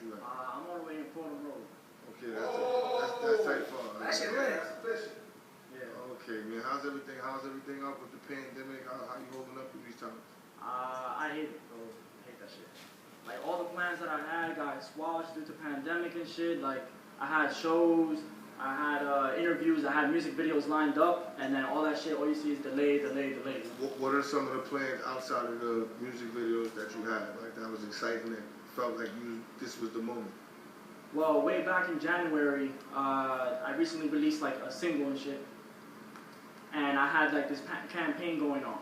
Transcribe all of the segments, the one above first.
you at? I'm all the way in Portland Road. Okay, that's tight far. That shit lit. Yeah. Okay, man. How's everything up with the pandemic? How you holding up through these times? I hate it, bro. I hate that shit. Like, all the plans that I had got squashed due to pandemic and shit. Like, I had shows, I had interviews, I had music videos lined up, and then all that shit, all you see is delayed. What are some of the plans outside of the music videos that you had? Like, that was exciting and felt like this was the moment? Well, way back in January, I recently released like a single and shit, and I had like this campaign going on.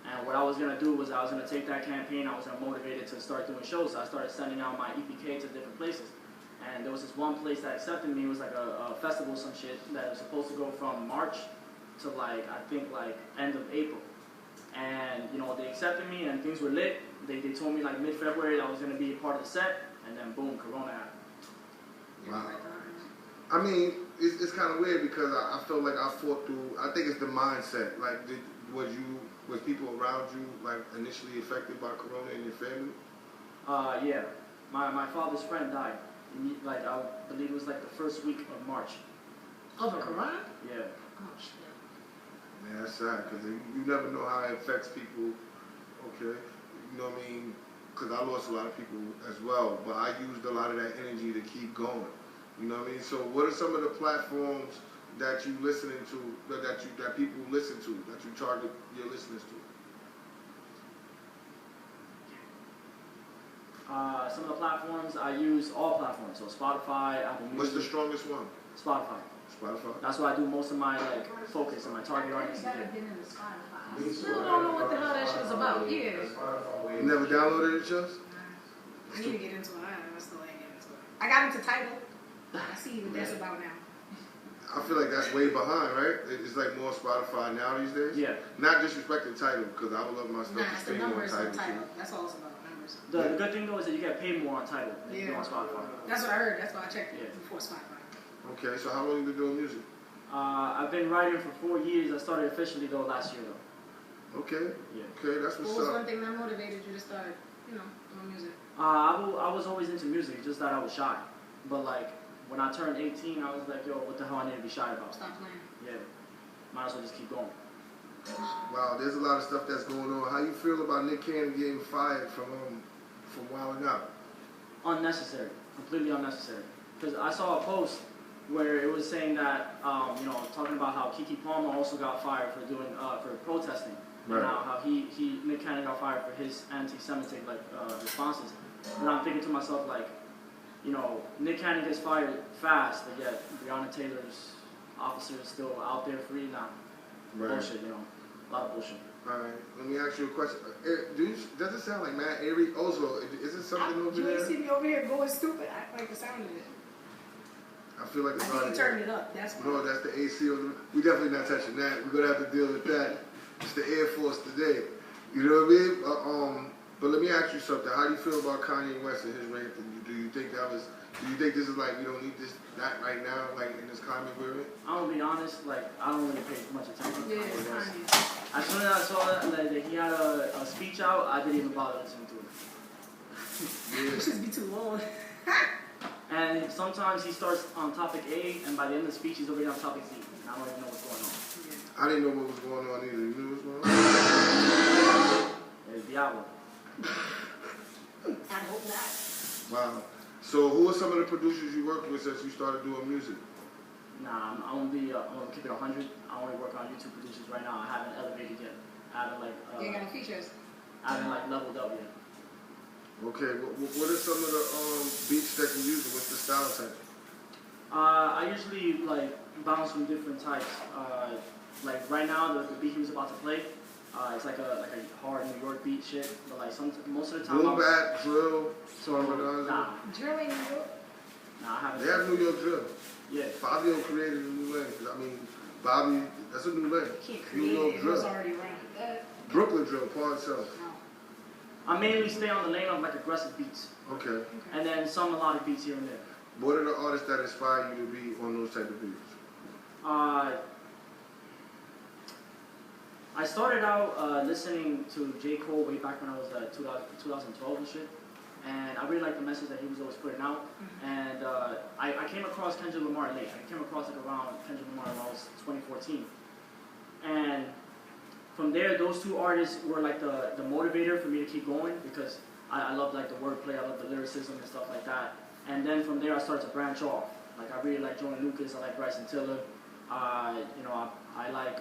And what I was gonna do was I was gonna take that campaign, I was gonna motivate it to start doing shows. So I started sending out my EPK to different places. And there was this one place that accepted me. It was like a festival, some shit, that was supposed to go from March to like, I think like end of April. And you know, they accepted me and things were lit. They told me like mid-February I was gonna be a part of the set, and then boom, Corona happened. Wow. I mean, it's kind of weird because I feel like I fought through. I think it's the mindset. Like, was people around you like initially affected by Corona in your family? Yeah. My father's friend died. Like, I believe it was like the first week of March. Oh, the Corona? Yeah. Oh shit. Man, that's sad because you never know how it affects people. Okay, you know what I mean? Because I lost a lot of people as well, but I used a lot of that energy to keep going. You know what I mean? So what are some of the platforms that you listening to, that people listen to, that you target your listeners to? Some of the platforms, I use all platforms, so Spotify, Apple Music. What's the strongest one? Spotify. Spotify. That's where I do most of my like focus and my target audience. I still don't know what the hell that shit is about. Yeah. You never downloaded it, just? I need to get into it. I still ain't getting into it. I got into Tidal. I see what that's about now. I feel like that's way behind, right? It's like more Spotify now these days. Yeah. Not disrespecting Tidal, because I would love my stuff Nah, to it's the stay more numbers on Tidal. Tidal. That's all it's about, numbers. The good thing though is that you get paid more on Tidal than you do on Spotify. That's what I heard. That's why I checked it before Spotify. Okay, so how long you been doing music? I've been writing for 4 years. I started officially though last year though. Okay. Yeah. Okay, that's what's What was up. one thing that motivated you to start, doing music? I was always into music, just that I was shy. But like, when I turned 18, I was like, yo, what the hell I need to be shy about? Stop playing. Yeah. Might as well just keep going. Wow, there's a lot of stuff that's going on. How you feel about Nick Cannon getting fired from Wildin' Out? Unnecessary. Completely unnecessary. Because I saw a post where it was saying that, talking about how Keke Palmer also got fired for doing, for protesting. Right. And how Nick Cannon got fired for his anti-Semitic, responses. And I'm thinking to myself, like, Nick Cannon gets fired fast, but yet Breonna Taylor's officer is still out there free now. Right. Bullshit, a lot of bullshit. All right, let me ask you a question. Does it sound like Matt Avery? Also, is it something over You there? ain't see me over here going stupid. I like the sound of it. I feel like it's I hard. think you turned it up. That's why. No, that's the AC. We definitely not touching that. We're gonna have to deal with that. It's the Air Force today. You know what I mean? But let me ask you something. How do you feel about Kanye West and his ranting? Do you think this is like, we don't need that right now, like in this climate we're in? I'm gonna be honest, like, I don't really pay much attention to Yeah, Kanye it's West. Kanye. As soon as I saw that he had a speech out, I didn't even bother listening to it. It should be too long. And sometimes he starts on topic A, and by the end of the speech, he's already on topic Z, and I don't even know what's going on. I didn't know what was going on either. You knew what was going on? It's Diablo. I hope not. Wow. So who are some of the producers you worked with since you started doing music? Nah, I'm gonna keep it 100. I only work on YouTube producers right now. I haven't elevated yet. I haven't You ain't got no features. I haven't leveled up yet. Okay, what are some of the beats that you're using? What's the style type? I usually bounce from different types. Like right now, the beat he was about to play, it's like a hard New York beat shit. But most of the time, Boom bap, drill, nah, Drill ain't New York. I haven't. They have New York drill. Yeah. Fabio created a new lane. I mean, Bobby, that's a new lane. Can't New create York it. It drill. was already around. Brooklyn drill, par itself. No. I mainly stay on the lane of aggressive beats, Okay. and then melodic beats here and there. What are the artists that inspire you to be on those type of beats? I started out listening to J. Cole way back when I was 2012 and shit, and I really like the message that he was always putting out. And I came across Kendrick Lamar late. I came across it around Kendrick Lamar when I was 2014. And from there, those two artists were like the motivator for me to keep going because I love like the wordplay, I love the lyricism and stuff like that. And then from there, I started to branch off. Like I really like Joyner Lucas, I like Bryson Tiller. You know, I like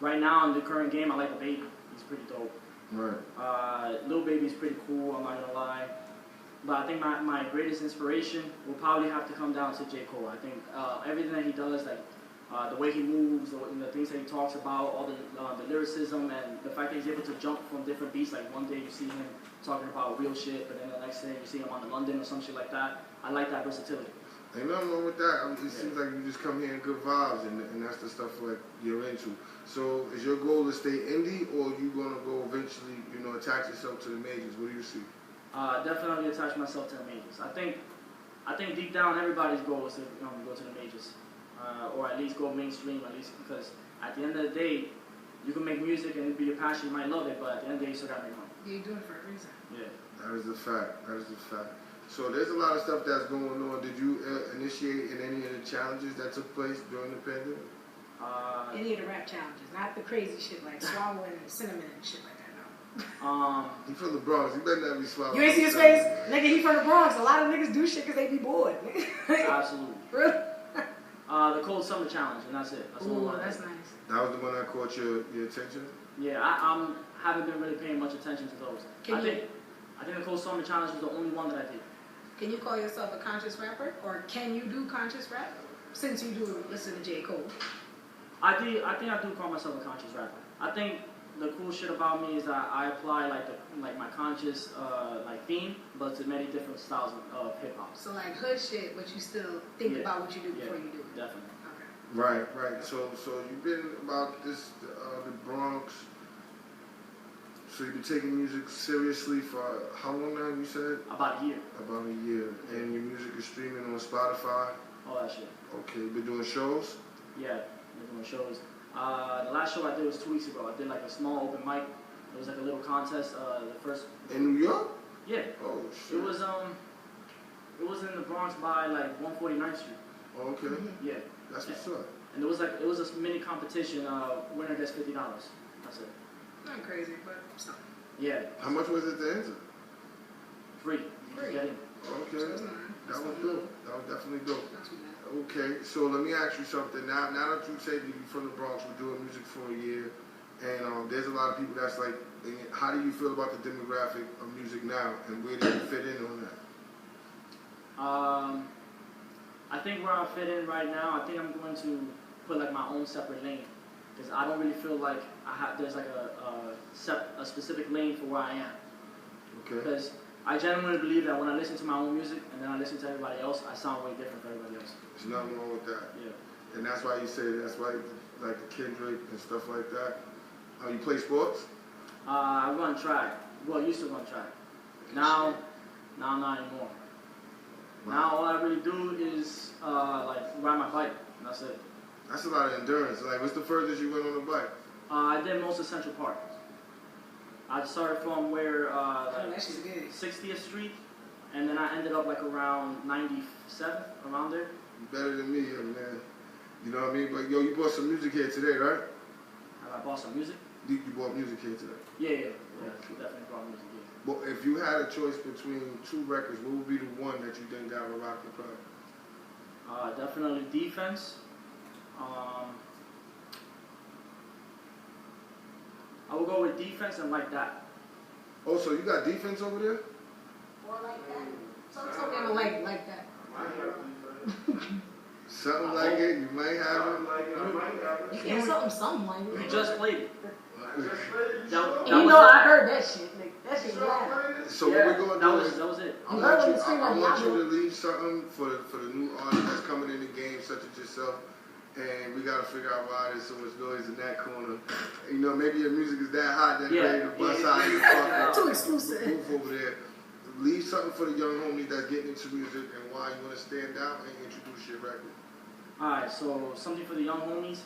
right now in the current game, I like the Baby. He's pretty dope. Right. Lil Baby's pretty cool, I'm not gonna lie. But I think my greatest inspiration will probably have to come down to J. Cole. I think everything that he does, like the way he moves, the things that he talks about, all the lyricism, and the fact that he's able to jump from different beats. Like one day you see him talking about real shit, but then the next day you see him on the London or some shit like that. I like that versatility. Ain't nothing wrong with that. I mean, it seems like you just come here in good vibes, and that's the stuff like you're into. So, is your goal to stay indie, or are you gonna go eventually, you know, attach yourself to the majors? What do you see? Definitely attach myself to the majors. I think deep down everybody's goal is to go to the majors, or at least go mainstream. At least because at the end of the day, you can make music and it be your passion. You might love it, but at the end of the day, you still gotta make money. Yeah, you're doing it for a reason. Yeah. That is a fact. That is a fact. So there's a lot of stuff that's going on. Did you initiate in any of the challenges that took place during the pandemic? Any of the rap challenges, not the crazy shit like swallowing cinnamon and shit like that. No. He from the Bronx. He better not be swallowing. You ain't see his face, nigga. He from the Bronx. A lot of niggas do shit because they be bored. Absolutely. Really? The Cold Summer Challenge, and that's it. That's the Ooh, one. that's nice. That was the one that caught your attention? Yeah, I haven't been really paying much attention to those. I think the Cold Summer Challenge was the only one that I did. Can you call yourself a conscious rapper, or can you do conscious rap? Since you do listen to J. Cole. I think I do call myself a conscious rapper. I think the cool shit about me is that I apply like my conscious like theme, but to many different styles of hip hop. So like hood shit, but you still think about what you do before you do it. Definitely. Okay. Right. So you've been about this the Bronx. So you've been taking music seriously for how long now? You said About a year. About a year, and your music is streaming on Spotify. All that shit. Okay, you been doing shows? Yeah, been doing shows. The last show I did was 2 weeks ago. I did like a small open mic. It was like a little contest. The first. In New York? Yeah. Oh shit. It was in the Bronx by like 149th Street. Oh, okay. Yeah. That's what's up. And it was a mini competition. Winner gets $50. That's it. Not crazy, but something. Yeah. How much was it to enter? Free. Free. Get in. Okay. That was dope. That was definitely dope. Not too bad. Okay, so let me ask you something. Now that you say that you're from the Bronx, we're doing music for a year, and there's a lot of people that's like, how do you feel about the demographic of music now, and where do you fit in on that? I think where I fit in right now, I think I'm going to put like my own separate lane, because I don't really feel like there's like a specific lane for where I am. Okay. Because I genuinely believe that when I listen to my own music and then I listen to everybody else, I sound way different from everybody else. There's nothing wrong with that. Yeah. And that's why you say that's why like the Kendrick and stuff like that. You play sports? I run track. Well, I used to run track. Now not anymore. Wow. Now all I really do is like ride my bike. And that's it. That's a lot of endurance. Like, what's the furthest you went on the bike? I did most of Central Park. I started from where That shit's good. 60th Street, and then I ended up like around 97, around there. You better than me, young man. You know what I mean? But yo, you bought some music here today, right? Have I bought some music? You bought music here today. Yeah, definitely brought music here. Well, if you had a choice between two records, what would be the one that you think that would rock the club? Definitely Defense. I will go with Defense and Like That. Oh, so you got Defense over there? Or like that. Something like that. Something like it. You might have it. You can't something like it. You just played it. You know I heard that shit. Like, that shit loud. So what we're going to do is that was it. I want you to leave something for the new artist that's coming in the game, such as yourself. And we gotta figure out why there's so much noise in that corner. You know, maybe your music is that hot that ready to bust out of your fucking too exclusive booth over there. Leave something for the young homies that's getting into music and why you want to stand out and introduce your record. Alright, so something for the young homies.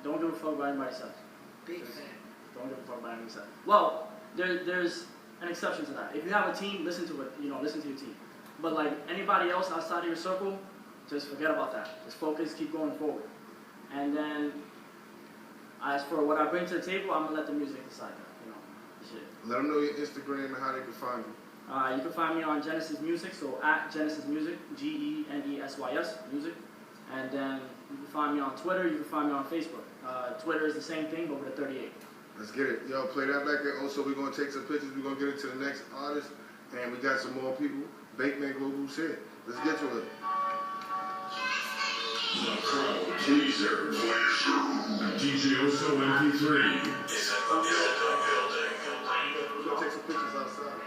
Don't give a fuck about anybody else. Big fan. Don't give a fuck about anybody else. Well, there's an exception to that. If you have a team, listen to it. You know, listen to your team. But like anybody else outside of your circle, just forget about that. Just focus, keep going forward. And then, as for what I bring to the table, I'm gonna let the music decide that. You know, shit. Let them know your Instagram and how they can find you. You can find me on Genesys Music, so at Genesys Music, Genesys Music. And then you can find me on Twitter, you can find me on Facebook. Twitter is the same thing, but with a 38. Let's get it. Yo, play that back there. Also, we're going to take some pictures. We're going to get into the next artist. And we got some more people. Bateman Global's here. Let's get to it. The Pro Teaser. DJ Oso MP3. We're going to take some pictures outside.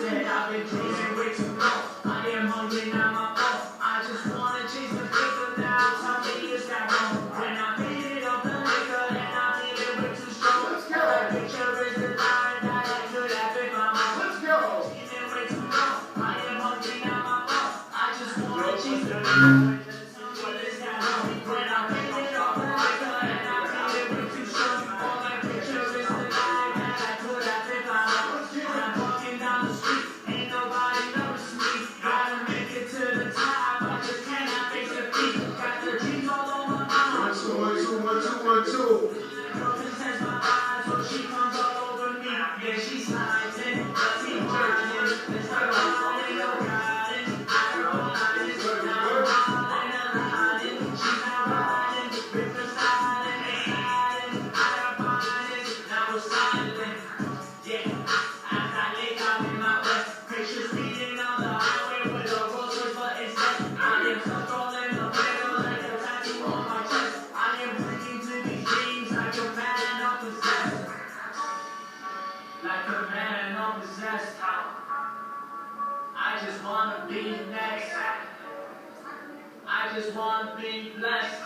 Said I've been chasing way too long. I am hungry, now my fault. I just wanna chase the paper now. Tell me is that wrong? When I faded off the liquor and I feel it way too strong. That picture is the line that I could have if I'm on. Let's go. Chasing way too long. I am hungry, now my fault. I just wanna chase the paper. Tell me is that wrong? When I faded off the liquor and I feel it way too strong. All that picture is the line that I could have if I'm on. I'm walking down the street, ain't nobody notice me. Gotta make it to the top, I just cannot face the beat. Got the dreams all on my mind. 1, 2, 1, 2, 1, 2, 1, 2. Girl possess my eyes, so she comes all over me. Yeah, she slides in, but she grinding. It's like riding, no riding. I don't ride it, now I'm riding, I'm riding. She's not riding, with the sliding, it's sliding. I got bodies, now we're silent. Yeah. Pictures speeding on the highway with a Rolls Royce, but instead I am controlling the pedal like a tattoo on my chest. I am clinging to these dreams like a man unpossessed. Like a man unpossessed. I just wanna be next. I just wanna be blessed.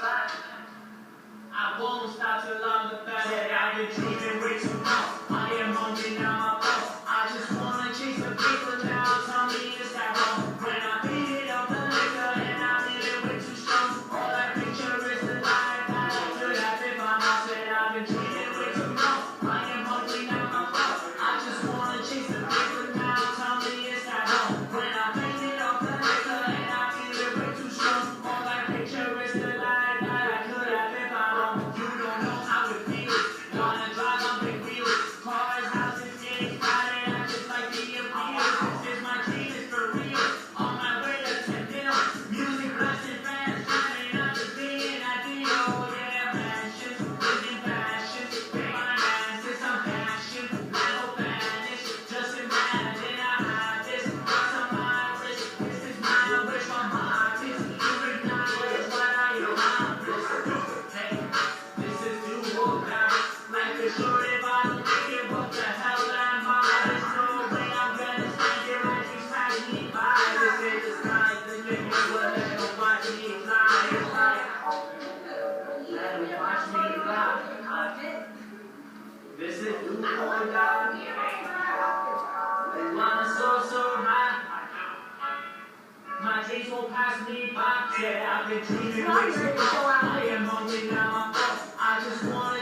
I won't stop till I'm the best. Said I've been dreaming way too long. I am hungry, now my fault. I just wanna chase the paper now. Tell me is that wrong? When I faded off the liquor and I feel it way too strong. All that picture is the life that I could have if I'm out. Said I've been dreaming way too long. I am hungry, now my fault. I just wanna chase the paper now. Tell me is that wrong? When I faded off the liquor and I feel it way too strong. All that picture is the life that I could have if I'm out. You don't know how it feels. Wanna drive on big wheels. Cars, houses, getting crowded. I just like the appeal. This is my dream, it's for real. On my way to 10 mil. Music blasting fast, shining. I'm just being ideal. Yeah, passion, living passion. Finances, I'm passion. I hope vanish. Just imagine I have this. What's on my wrist? This is my wish, my heart is. You acknowledge what I accomplish. Hey, this is do or die. Life is short if I don't make it. What the hell am I? There's no way I'm gonna stand it. My dreams pass me by. This is the sky. The limit will let them watch me fly. It's like, let them watch me fly. This is do or die. Wanna so high. My dreams won't pass me by. Yeah, I've been dreaming way too long. I am hungry, now my fault. I just wanna